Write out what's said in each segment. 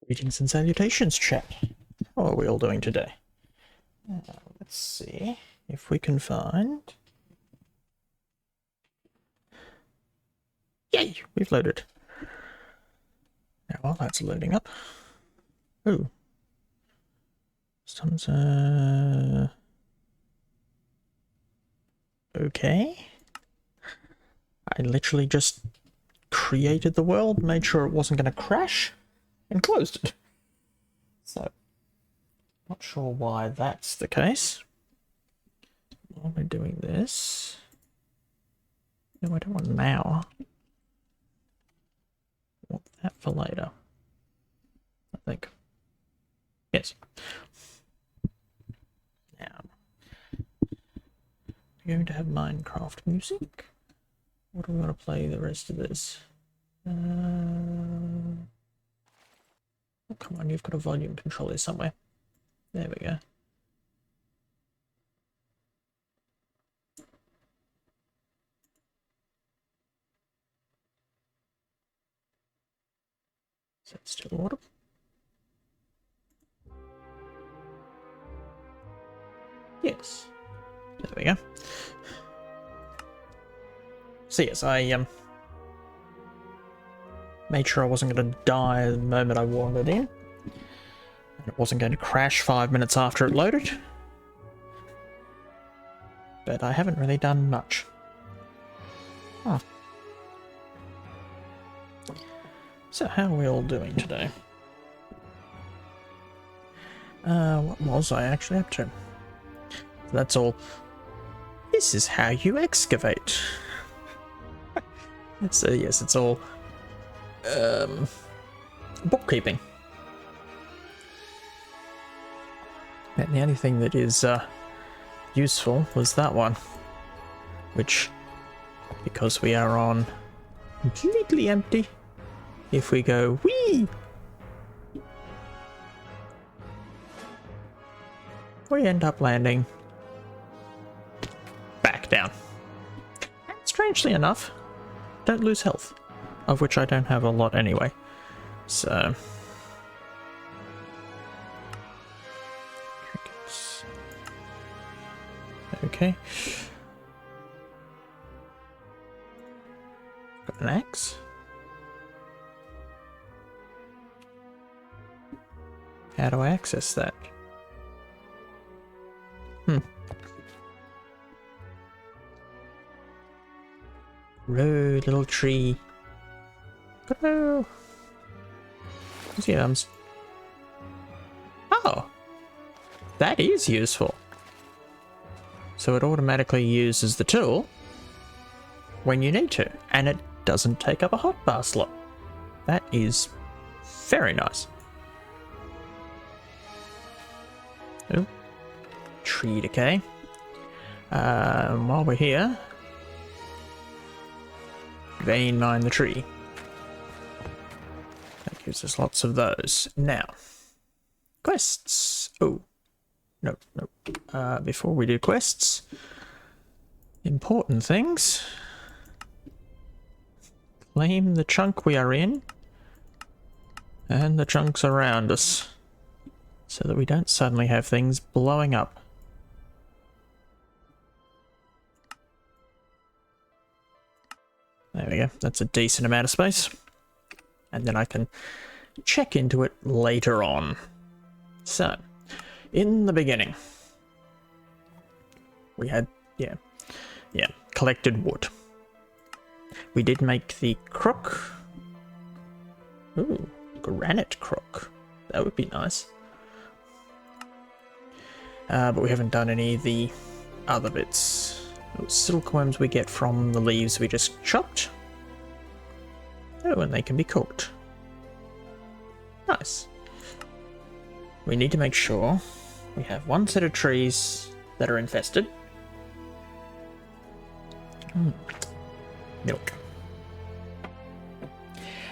Greetings and salutations, chat. How are we all doing today? Let's see if we can find... Yay! We've loaded. Now, while that's loading up... Ooh. Sometimes, okay. I literally just created the world, made sure it wasn't going to crash, and closed it. So, not sure why that's the case. While we're doing this... No, I don't want now. I want that for later. I think. Yes. Now, we're going to have Minecraft music. What do we want to play the rest of this? Oh, come on, you've got a volume controller somewhere. There we go. Is that still audible? Yes. There we go. So yes, I made sure I wasn't going to die the moment I wandered in. And it wasn't going to crash 5 minutes after it loaded. But I haven't really done much. Huh. So how are we all doing today? What was I actually up to? That's all. This is how you excavate. So yes, it's all bookkeeping. And the only thing that is useful was that one, which, because we are on completely empty, if we go whee, we end up landing back down. And strangely enough, don't lose health, of which I don't have a lot anyway. So crickets. Okay. Got an axe. How do I access that? Row, little tree. Go. Where's the arms? Oh, that is useful. So it automatically uses the tool when you need to, and it doesn't take up a hotbar slot. That is very nice. Oh, tree decay. While we're here, vein mine the tree. That gives us lots of those. Now, quests. Oh, no. Before we do quests, important things. Claim the chunk we are in and the chunks around us, so that we don't suddenly have things blowing up. There we go. That's a decent amount of space. And then I can check into it later on. So, in the beginning, we had, collected wood. We did make the crook. Ooh, granite crook. That would be nice. But we haven't done any of the other bits. Those silkworms we get from the leaves we just chopped. Oh, and they can be cooked. Nice. We need to make sure we have one set of trees that are infested. Milk.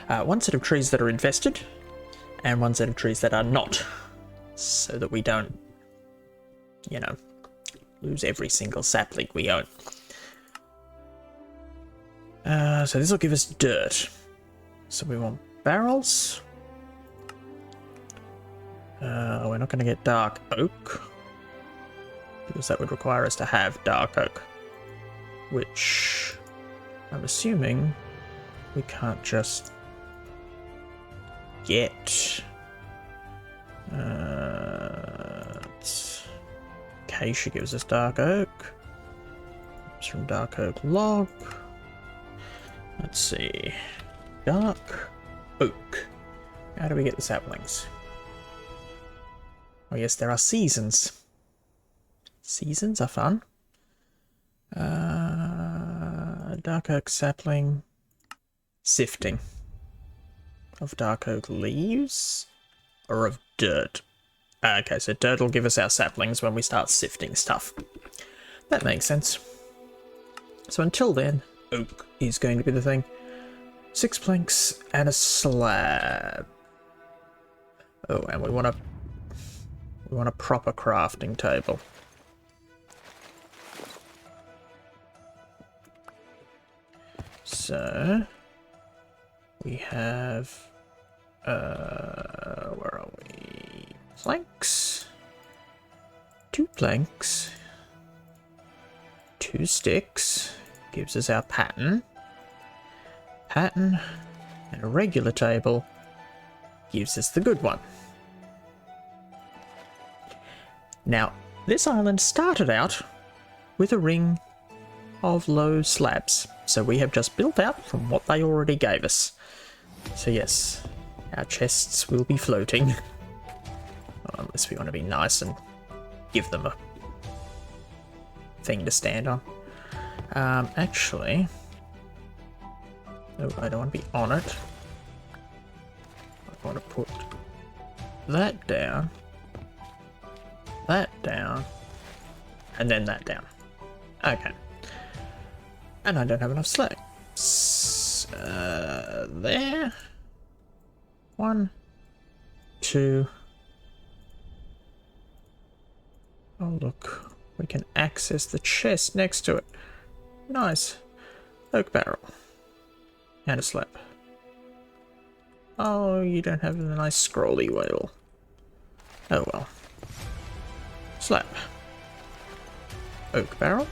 One set of trees that are infested, and one set of trees that are not, so that we don't, lose every single sapling we own. So this will give us dirt. So we want barrels. We're not going to get dark oak, because that would require us to have dark oak, which I'm assuming we can't just get. Acacia gives us dark oak. It's from dark oak log. Let's see. Dark oak. How do we get the saplings? Oh yes, there are seasons. Seasons are fun. Dark oak sapling. Sifting. Of dark oak leaves? Or of dirt? Okay, so dirt will give us our saplings when we start sifting stuff. That makes sense. So until then, oak is going to be the thing. 6 planks and a slab. Oh, and we want a proper crafting table. So we have where are we? Planks. 2 planks. 2 sticks. Gives us our pattern. Pattern and a regular table gives us the good one. Now, this island started out with a ring of low slabs, so we have just built out from what they already gave us. So yes, our chests will be floating, unless we want to be nice and give them a thing to stand on. Actually, no, I don't want to be on it. I want to put that down, and then that down. Okay. And I don't have enough slabs. There. 1, 2. Oh look, we can access the chest next to it. Nice. Oak barrel. And a slab. Oh, you don't have the nice scrolly wheel. Oh well. Slab. Oak barrel.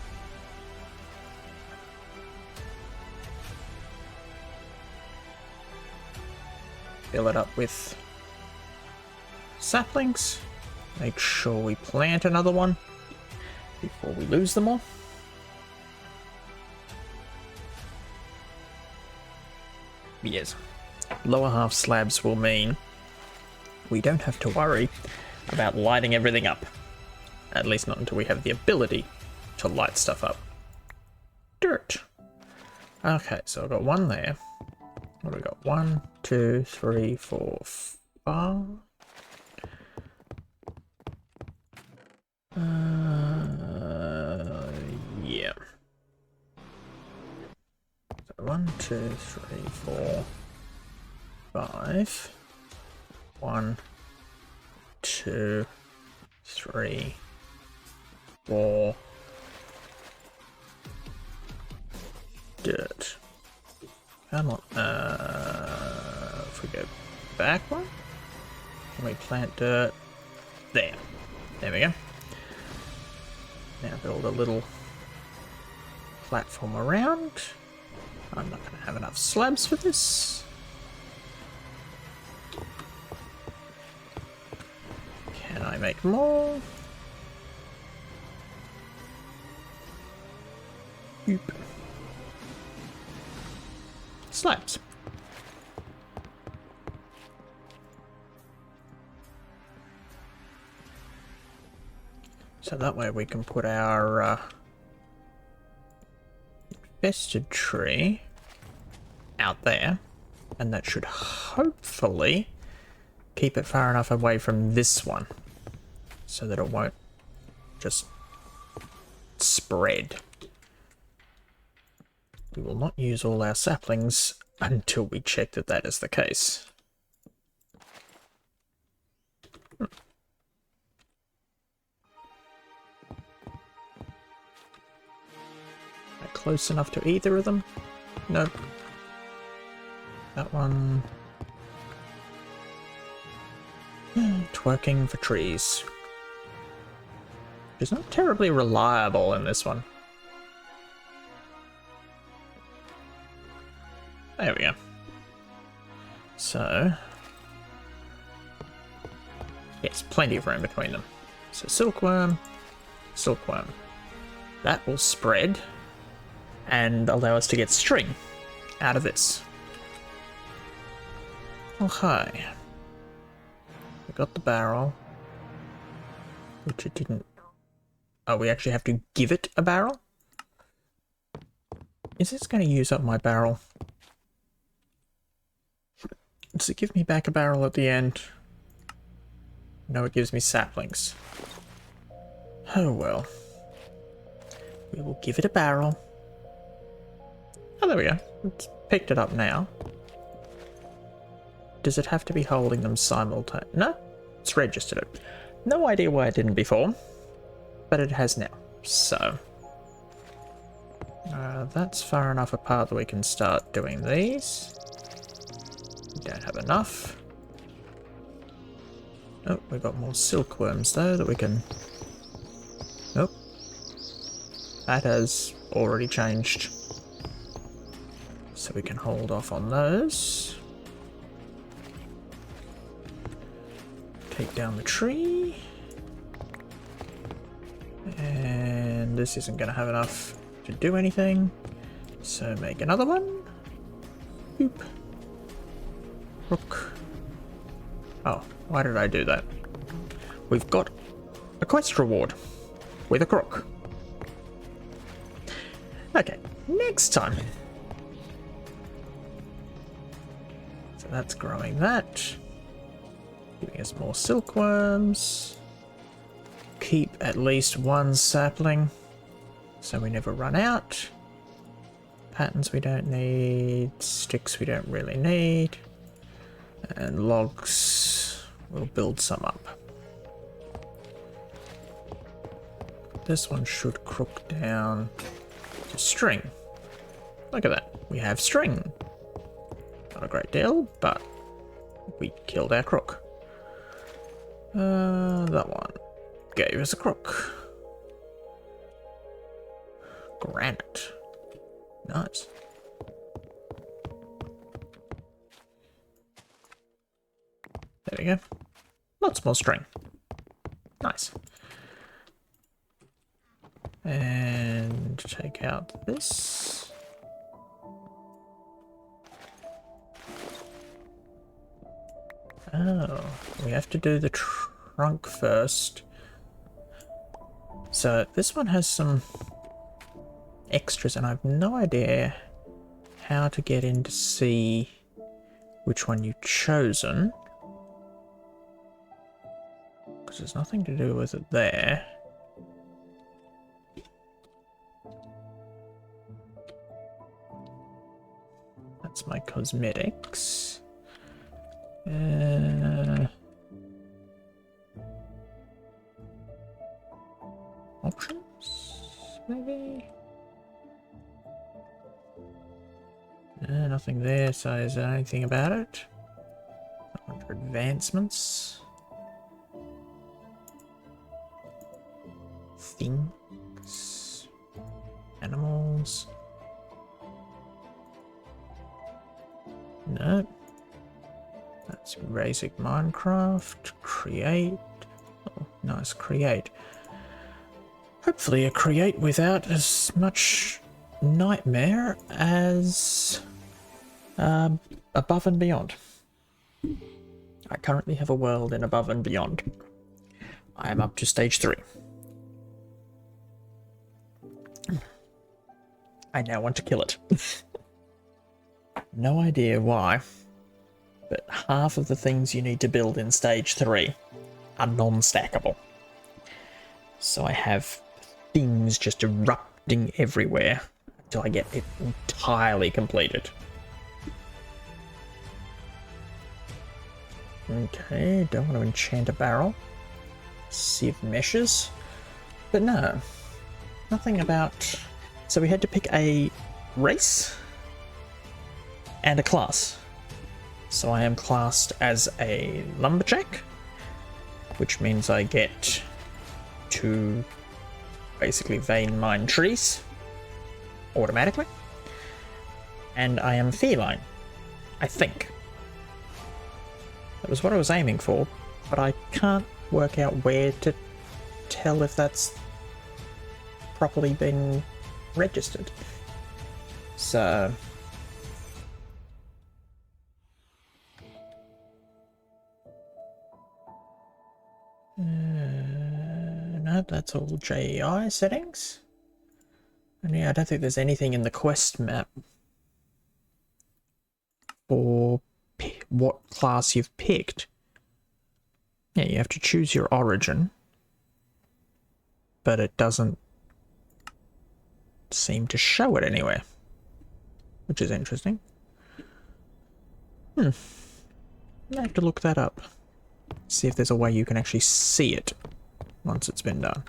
Fill it up with saplings. Make sure we plant another one before we lose them all. Yes. Lower half slabs will mean we don't have to worry about lighting everything up. At least not until we have the ability to light stuff up. Dirt. Okay, so I've got one there. What do we got? 1, 2, 3, 4, 5. Yeah. So 1, 2, 3, 4, 5. 1, 2, 3, 4. Dirt. Come on. If we go back one, can we plant dirt? There. There we go. Now build a little platform around. I'm not going to have enough slabs for this. Can I make more? Oop. Slabs. So that way we can put our infested tree out there, and that should hopefully keep it far enough away from this one so that it won't just spread. We will not use all our saplings until we check that that is the case. Am I close enough to either of them? Nope. That one... not working for trees. It's not terribly reliable in this one. There we go. So, yes, plenty of room between them. So silkworm, silkworm. That will spread and allow us to get string out of this. Okay. We got the barrel, which it didn't. Oh, we actually have to give it a barrel? Is this going to use up my barrel? Does it give me back a barrel at the end? No, it gives me saplings. Oh well. We will give it a barrel. Oh, there we go. It's picked it up now. Does it have to be holding them simultaneously? No, it's registered it. No idea why it didn't before, but it has now. So, that's far enough apart that we can start doing these. We don't have enough. Oh, we've got more silkworms though that we can... Nope. That has already changed. So we can hold off on those. Take down the tree. And this isn't going to have enough to do anything. So make another one. Boop. Rook. Oh, why did I do that? We've got a quest reward with a crook. Okay, next time. So that's growing that. Giving us more silkworms. Keep at least one sapling so we never run out. Patterns we don't need. Sticks we don't really need. And logs, we'll build some up. This one should crook down to string. Look at that, we have string. Not a great deal, but we killed our crook. That one gave us a crook. Granite. Nice. There we go. Lots more string. Nice. And take out this. Oh, we have to do the trunk first. So this one has some extras and I have no idea how to get in to see which one you've chosen. Because there's nothing to do with it there. That's my cosmetics. Options, maybe? Nothing there, so is there anything about it? Under advancements. Things. Animals. No. That's basic Minecraft. Create. Oh, nice, create. Hopefully a create without as much nightmare as Above and Beyond. I currently have a world in Above and Beyond. I am up to stage 3. I now want to kill it. No idea why, but half of the things you need to build in stage 3 are non-stackable. So I have things just erupting everywhere until I get it entirely completed. Okay, don't want to enchant a barrel. Sieve meshes. But no, nothing about... So we had to pick a race and a class. So I am classed as a lumberjack, which means I get to basically vein mine trees automatically. And I am feline, I think. That was what I was aiming for, but I can't work out where to tell if that's properly been registered. So no, that's all JEI settings. And yeah, I don't think there's anything in the quest map for what class you've picked. Yeah, you have to choose your origin, but it doesn't seem to show it anywhere, which is interesting. I have to look that up. See if there's a way you can actually see it once it's been done.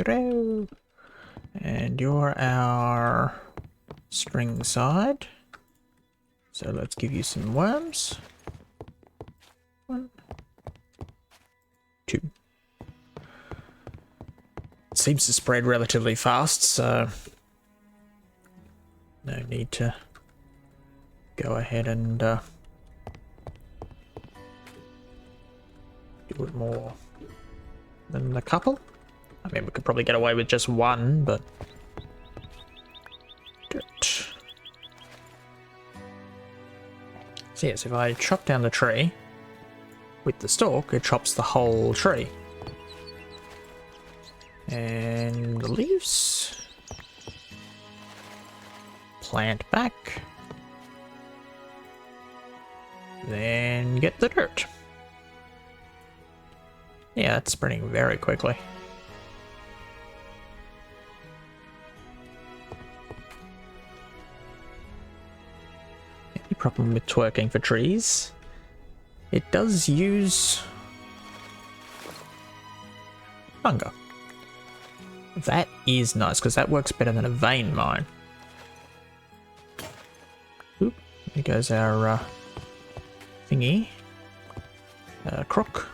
Go. And you're our string side. So let's give you some worms. 1, 2. It seems to spread relatively fast, so no need to go ahead and do it more than a couple. I mean, we could probably get away with just one, but so yes, if I chop down the tree with the stalk, it chops the whole tree. And the leaves. Plant back. Then get the dirt. Yeah, it's spreading very quickly. Any problem with twerking for trees? It does use hunger. That is nice, because that works better than a vein mine. Oop, here goes our thingy. Crook.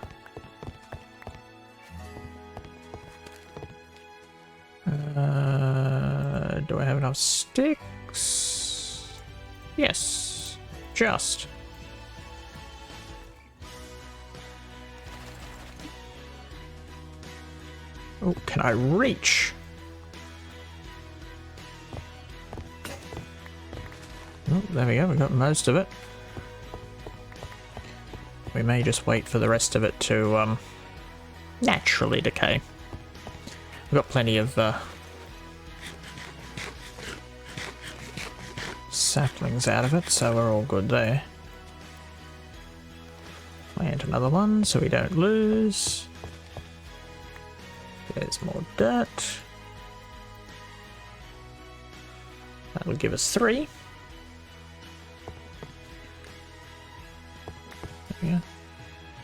Do I have enough sticks? Yes, just. Oh, can I reach? Oh, there we go, we got most of it. We may just wait for the rest of it to naturally decay. We've got plenty of saplings out of it, so we're all good there. Plant another one so we don't lose. There's more dirt. That'll give us 3. Yeah,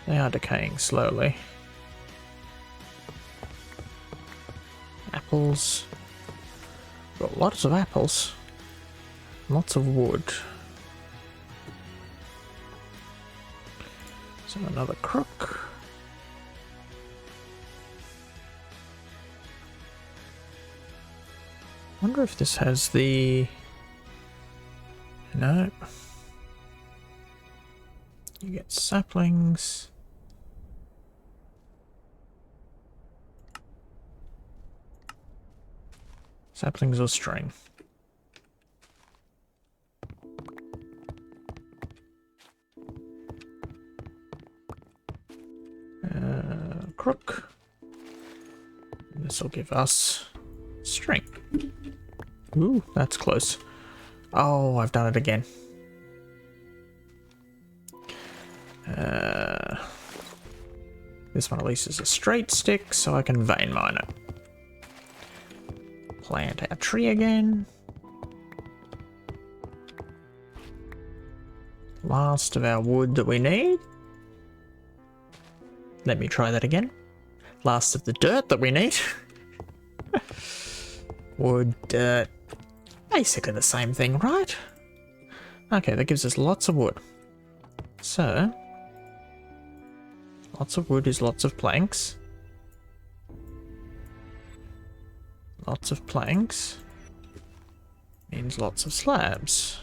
they are decaying slowly. Apples. Got lots of apples. Lots of wood. So another crook. Wonder if this has the... No. You get saplings. Saplings or string. Crook. This will give us string. Ooh, that's close. Oh, I've done it again. This one at least is a straight stick, so I can vein mine it. Plant our tree again. Last of our wood that we need. Let me try that again. Last of the dirt that we need. Wood, dirt. Basically the same thing, right? Okay, that gives us lots of wood. So, lots of wood is lots of planks. Lots of planks means lots of slabs.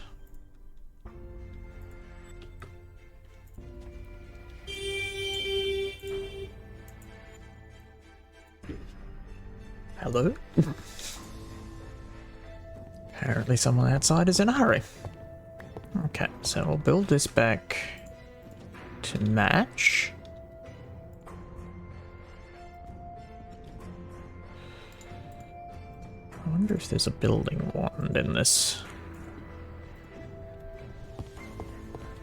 Hello? Apparently someone outside is in a hurry. Okay, so we'll build this back to match. I wonder if there's a building wand in this.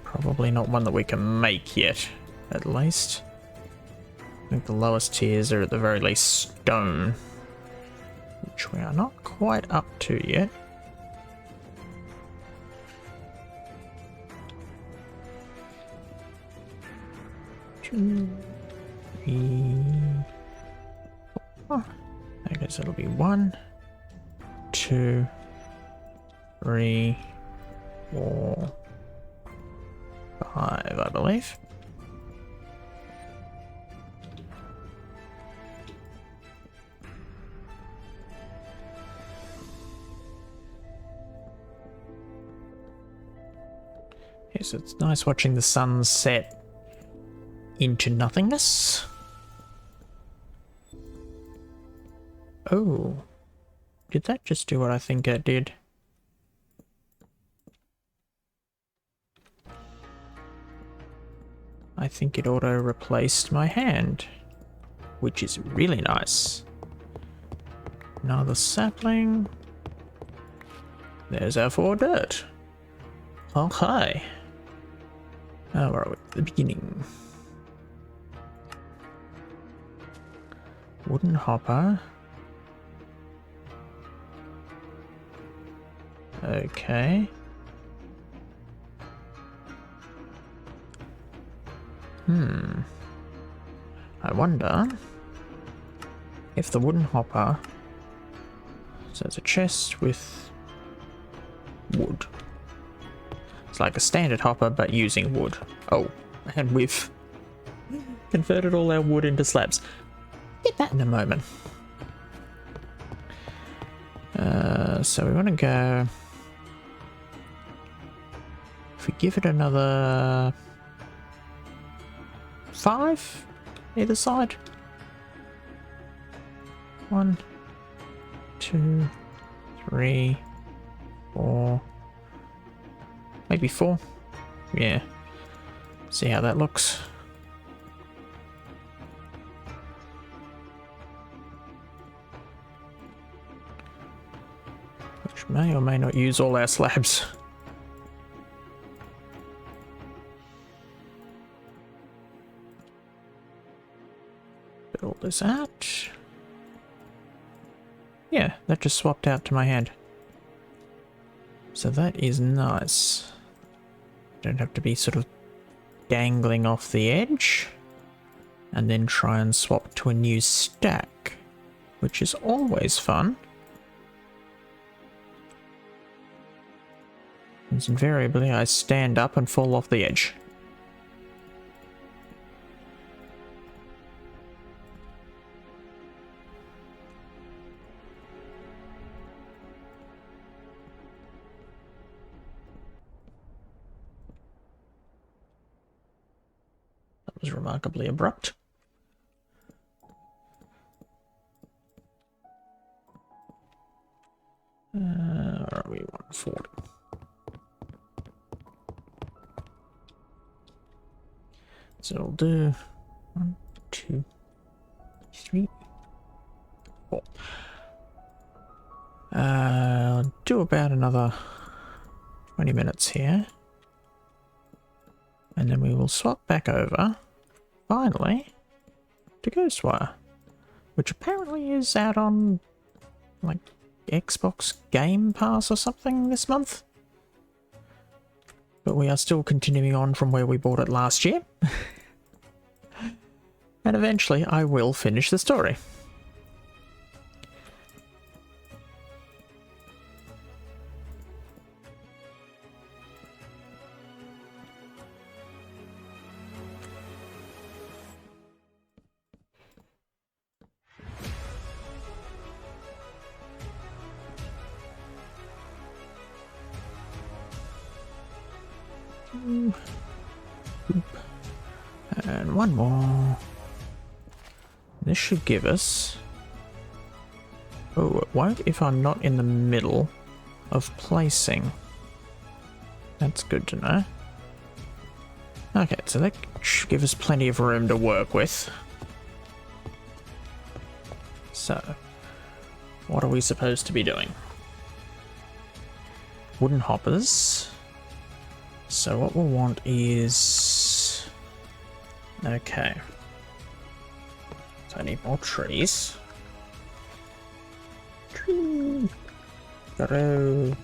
Probably not one that we can make yet, at least. I think the lowest tiers are at the very least stone, which we are not quite up to yet. Two, three, four. I guess it'll be 1, 2, 3, 4, 5, I believe. Yes, it's nice watching the sun set into nothingness. Oh, did that just do what I think it did? I think it auto-replaced my hand, which is really nice. Another sapling. There's our 4 dirt. Okay. Oh, where are we? At the beginning. Wooden hopper. Okay. I wonder if the wooden hopper... So it's a chest with wood. It's like a standard hopper, but using wood. Oh, and we've converted all our wood into slabs. Get that in a moment. So we want to go... If we give it another 5 either side. 1, 2, 3, 4, maybe 4. Yeah. See how that looks. Which may or may not use all our slabs. Build this out. Yeah, that just swapped out to my hand. So that is nice. Don't have to be sort of dangling off the edge and then try and swap to a new stack, which is always fun. Because invariably I stand up and fall off the edge. That was remarkably abrupt. Where are we? 140. So we'll do 1, 2, 3, 4. Do about another 20 minutes here. And then we will swap back over, finally, to Ghostwire, which apparently is out on, like, Xbox Game Pass or something this month. But we are still continuing on from where we bought it last year. And eventually I will finish the story. And one more. This should give us... Oh, it won't if I'm not in the middle of placing. That's good to know. Okay, so that should give us plenty of room to work with. So, what are we supposed to be doing? Wooden hoppers. So what we'll want is... Okay. So I need more trees. Tree. Go.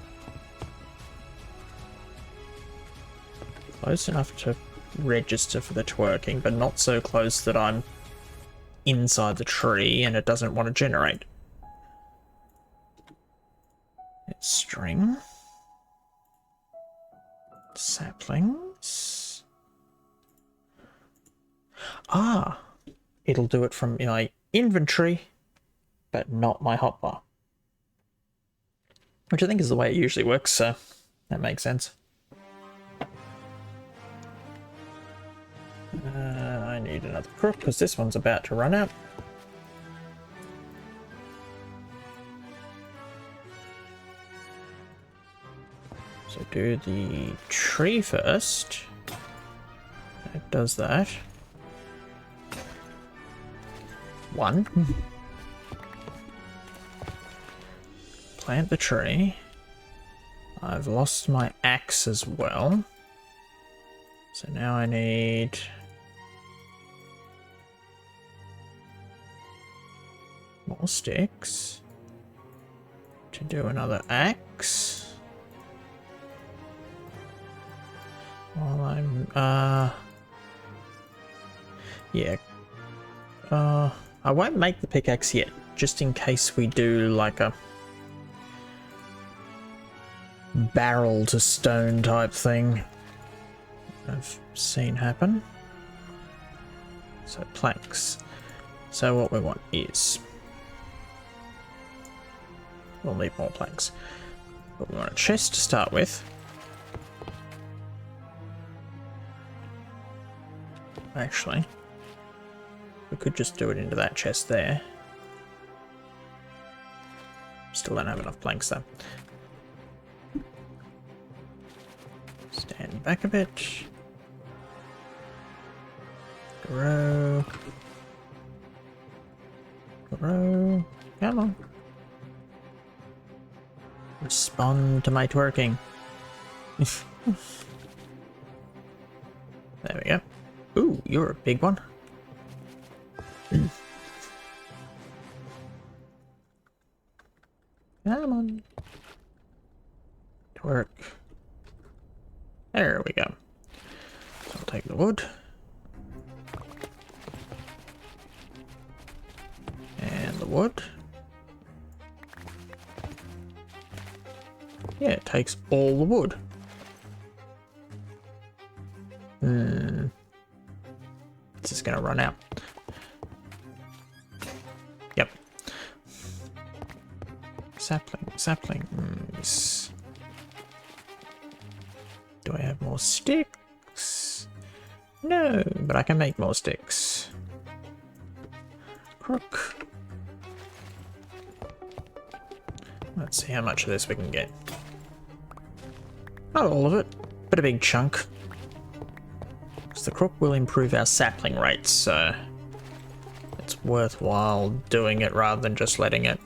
Close enough to register for the twerking, but not so close that I'm inside the tree and it doesn't want to generate. It's string. Saplings. Ah, it'll do it from my inventory, but not my hotbar. Which I think is the way it usually works, so that makes sense. I need another crook because this one's about to run out. So do the tree first. It does that. One. Plant the tree. I've lost my axe as well. So now I need... more sticks. To do another axe. While I'm, yeah. I won't make the pickaxe yet, just in case we do like a barrel to stone type thing I've seen happen. So planks. So what we want is... we'll need more planks. But we want a chest to start with. Actually, we could just do it into that chest there. Still don't have enough planks though. Stand back a bit. Grow. Grow. Come on. Respond to my twerking. There we go. Ooh, you're a big one. Come on. Twerk. There we go. So I'll take the wood. And the wood. Yeah, it takes all the wood. This is gonna run out. Yep. Saplings. Do I have more sticks? No, but I can make more sticks. Crook. Let's see how much of this we can get. Not all of it, but a big chunk. Because the crook will improve our sapling rates, so it's worthwhile doing it rather than just letting it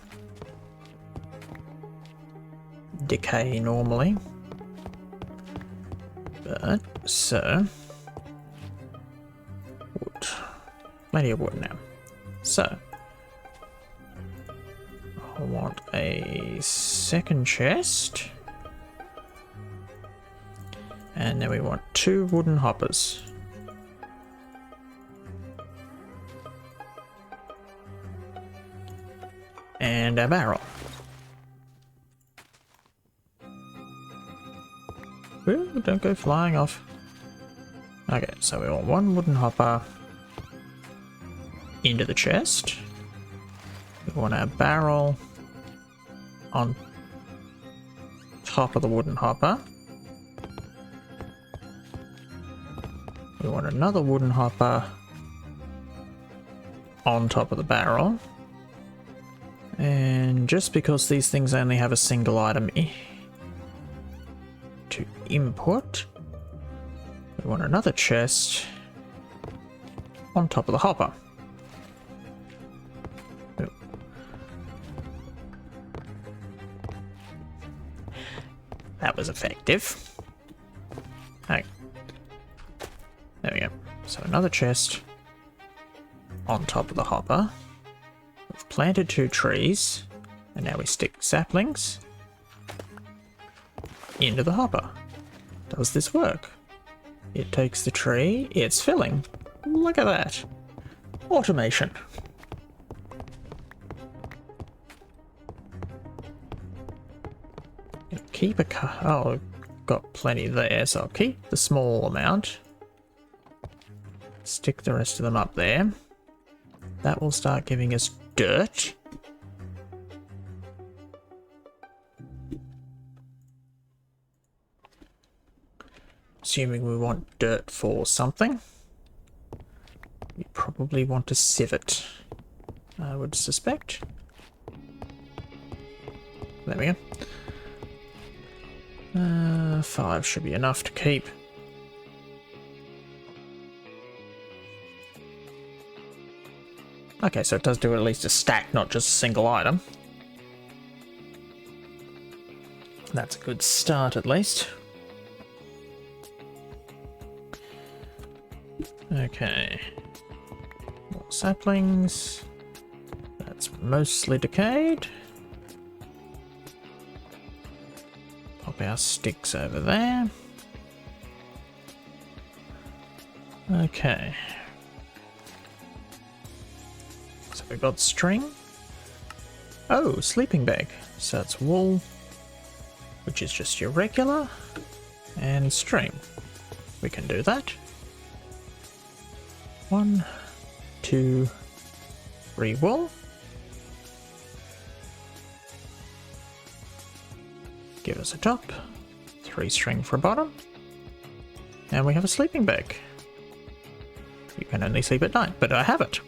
decay normally. But, so, wood. Plenty of wood now. So, I want a second chest. And then we want 2 wooden hoppers. And a barrel. Ooh, don't go flying off. Okay, so we want 1 wooden hopper into the chest. We want our barrel on top of the wooden hopper. We want another wooden hopper on top of the barrel. And just because these things only have a single item to input, we want another chest on top of the hopper. That was effective. Okay. There we go. So another chest on top of the hopper. We've planted 2 trees, and now we stick saplings into the hopper. Does this work? It takes the tree, it's filling. Look at that. Automation. Keep a oh, got plenty there, so I'll keep the small amount. Stick the rest of them up there. That will start giving us dirt. Assuming we want dirt for something. We probably want to sieve it, I would suspect. There we go. 5 should be enough to keep. Okay, so it does do at least a stack, not just a single item. That's a good start, at least. Okay. More saplings. That's mostly decayed. Pop our sticks over there. Okay. So we've got string. Oh, sleeping bag. So it's wool, which is just your regular, and string. We can do that. 1, 2, 3 wool. Give us a top. 3 string for a bottom. And we have a sleeping bag. You can only sleep at night, but I have it.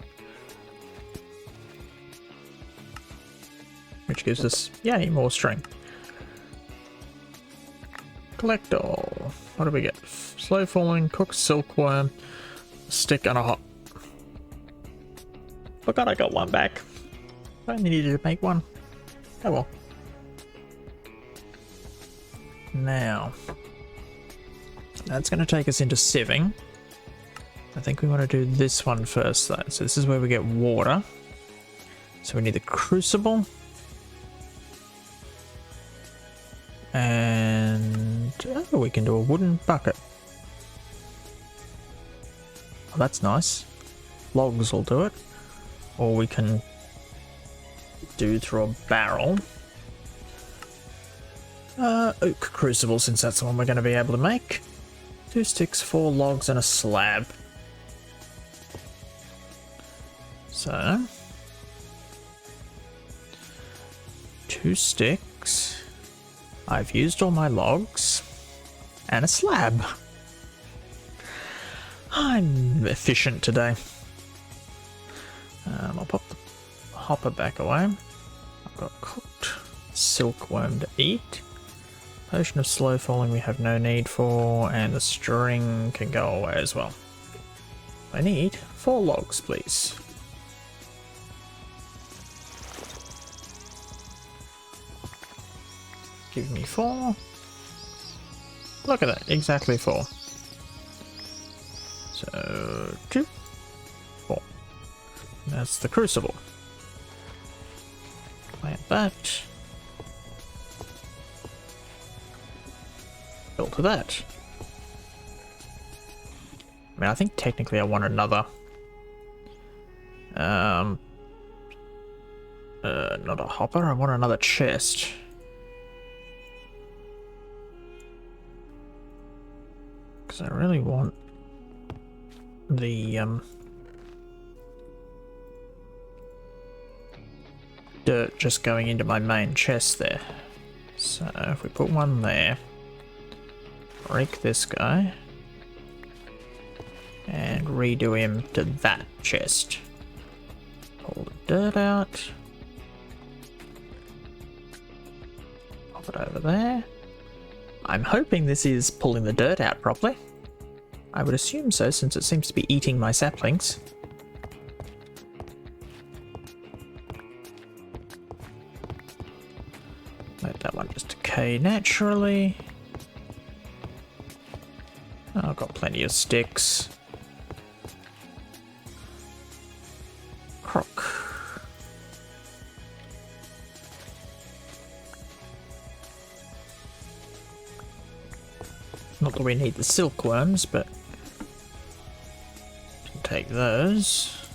Which gives us, yay, more string. Collect all. What do we get? Slow falling, cooked silkworm, stick and a hop. Forgot I got one back. I only needed to make 1. Oh well. Now, that's going to take us into sieving. I think we want to do this one first though. So this is where we get water. So we need the crucible. And oh, we can do a wooden bucket. Oh, that's nice. Logs will do it. Or we can do through a barrel. Oak crucible, since that's the one we're going to be able to make. 2 sticks, 4 logs, and a slab. So, 2 sticks. I've used all my logs. And a slab. I'm efficient today. I'll pop the hopper back away. I've got cooked silkworm to eat. Potion of slow falling we have no need for, and the string can go away as well. I need 4 logs, please. Give me 4. Look at that, exactly 4. So 2, 4. That's the crucible. Plant that. Build to that. I mean, I think technically I want another. Not a hopper, I want another chest. Because I really want the dirt just going into my main chest there. So if we put one there, break this guy, And redo him to that chest. Pull the dirt out. Pop it over there. I'm hoping this is pulling the dirt out properly. I would assume so, since it seems to be eating my saplings. Let that one just decay naturally. Oh, I've got plenty of sticks. Croc. Not that we need the silkworms, but can take those.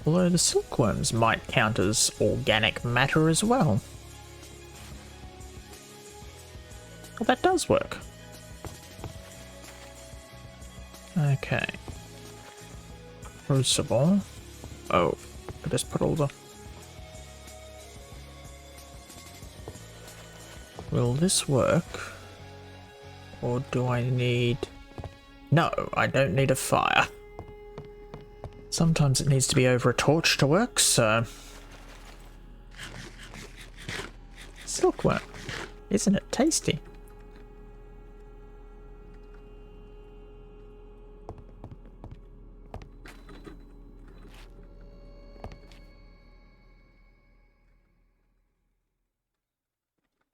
Although the silkworms might count as organic matter as well. Well, that does work. Okay. Crucible. Oh, I just put all the... Will this work? Or do I need... No, I don't need a fire. Sometimes it needs to be over a torch to work, so... Silkworm. Isn't it tasty?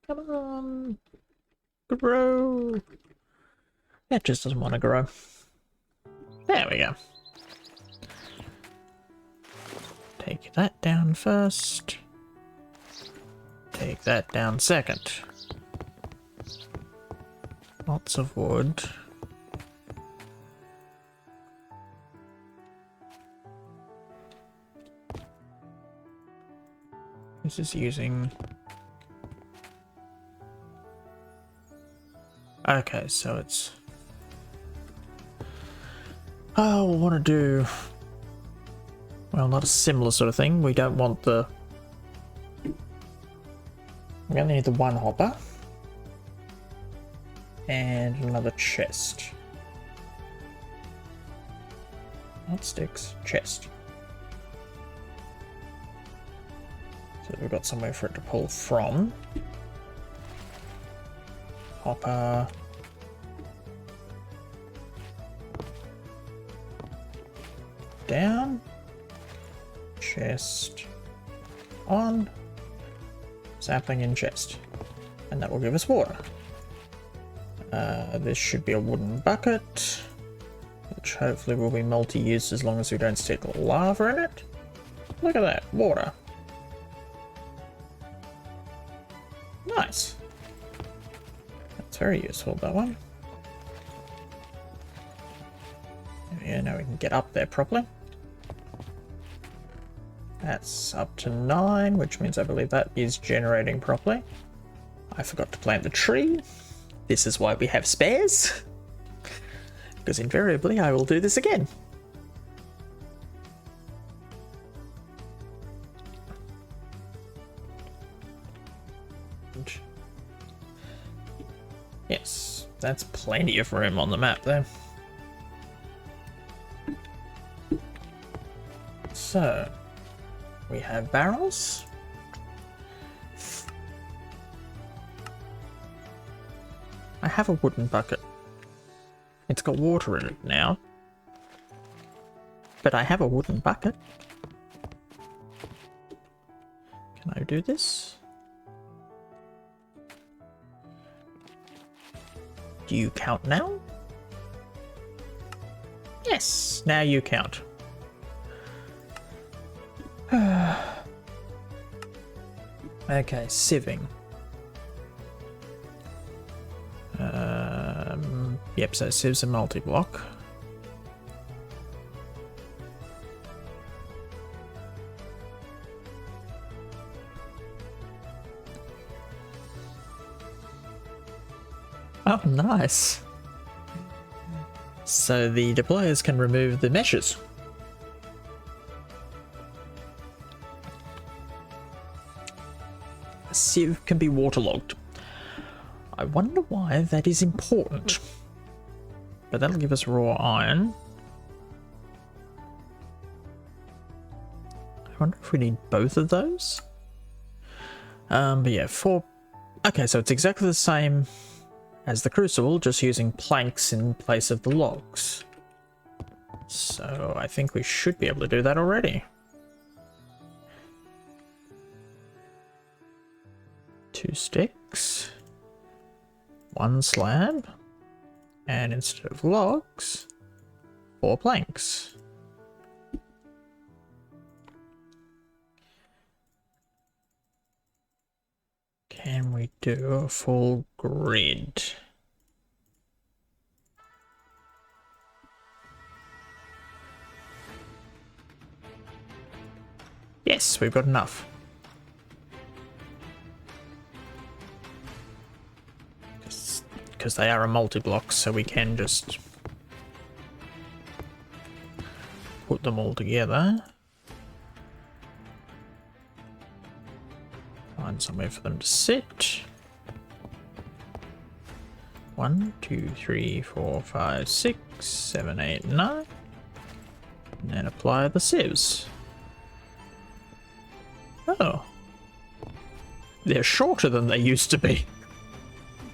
Come on. Grow. It just doesn't want to grow. There we go. Take that down first. Take that down second. Lots of wood. This is using... Okay, so it's... Oh, we'll want to do... Well, not a similar sort of thing. We don't want the... We only need the one hopper. And another chest. Not sticks, chest. So we've got somewhere for it to pull from. Hopper. Down. Chest. On. Sapling in chest. And that will give us water. This should be a wooden bucket, which hopefully will be multi-use as long as we don't stick lava in it. Look at that, water. Nice. That's very useful, that one. Yeah, now we can get up there properly. That's up to 9, which means I believe that is generating properly. I forgot to plant the tree. This is why we have spares. Because invariably I will do this again. Yes, that's plenty of room on the map there. So, we have barrels. I have a wooden bucket. It's got water in it now. But I have a wooden bucket. Can I do this? Do you count now? Yes, now you count. Okay, sieving. Yep, so siev's a multi-block. Oh, nice. So the deployers can remove the meshes. A sieve can be waterlogged. I wonder why that is important. but that'll give us raw iron. I wonder if we need both of those. But yeah, 4. Okay, so it's exactly the same as the crucible, just using planks in place of the logs. So I think we should be able to do that already. 2 sticks, 1 slab, and instead of logs, 4 planks. Can we do a full grid? Yes, we've got enough. Because they are a multi-block, so we can just put them all together. Find somewhere for them to sit. 1, 2, 3, 4, 5, 6, 7, 8, 9. And then apply the sieves. Oh. They're shorter than they used to be.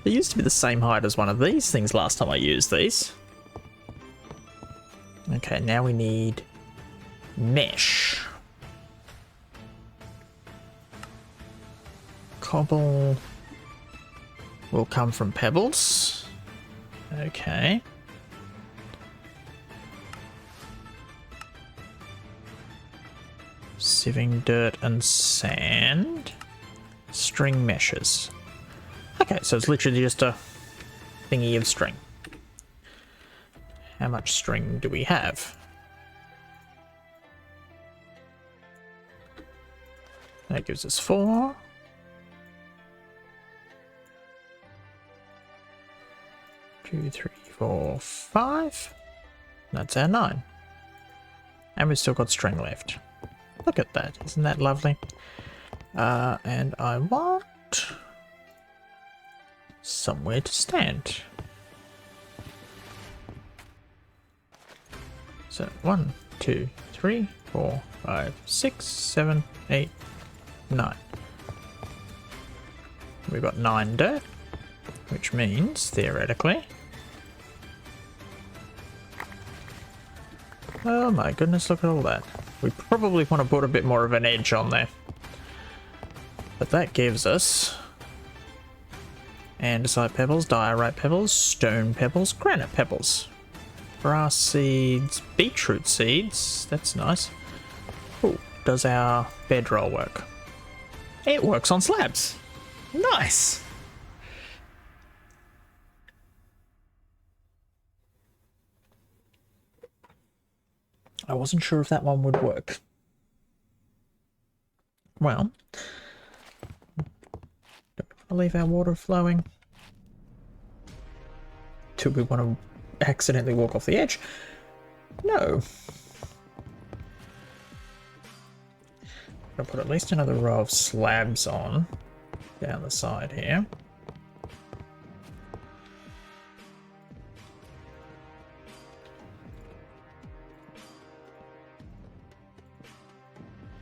They used to be the same height as one of these things last time I used these. Okay, now we need mesh. Cobble will come from pebbles. Okay. Sieving dirt and sand. String meshes. Okay, so it's literally just a thingy of string. How much string do we have? That gives us 4. 2, 3, 4, 5. That's our 9. And we've still got string left. Look at that. Isn't that lovely? And I want somewhere to stand. So 1, 2, 3, 4, 5, 6, 7, 8, 9. We've got 9 dirt, which means theoretically. Oh my goodness, look at all that. We probably want to put a bit more of an edge on there. But that gives us andesite pebbles, diorite pebbles, stone pebbles, granite pebbles. Grass seeds, beetroot seeds, that's nice. Ooh, does our bedroll work? It works on slabs. Nice! I wasn't sure if that one would work. Well, I'll leave our water flowing. Do we want to accidentally walk off the edge? No. I'll put at least another row of slabs on down the side here.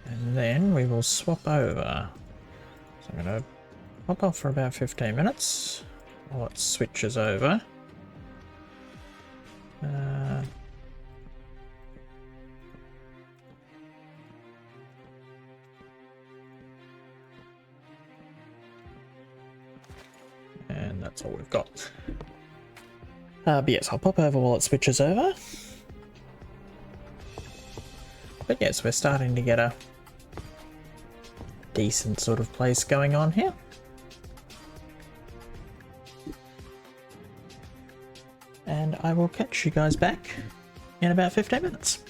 And then we will swap over. So I'm going to hop off for about 15 minutes while it switches over. And that's all we've got. But yes, I'll pop over while it switches over. But yes, we're starting to get a decent sort of place going on here. And I will catch you guys back in about 15 minutes.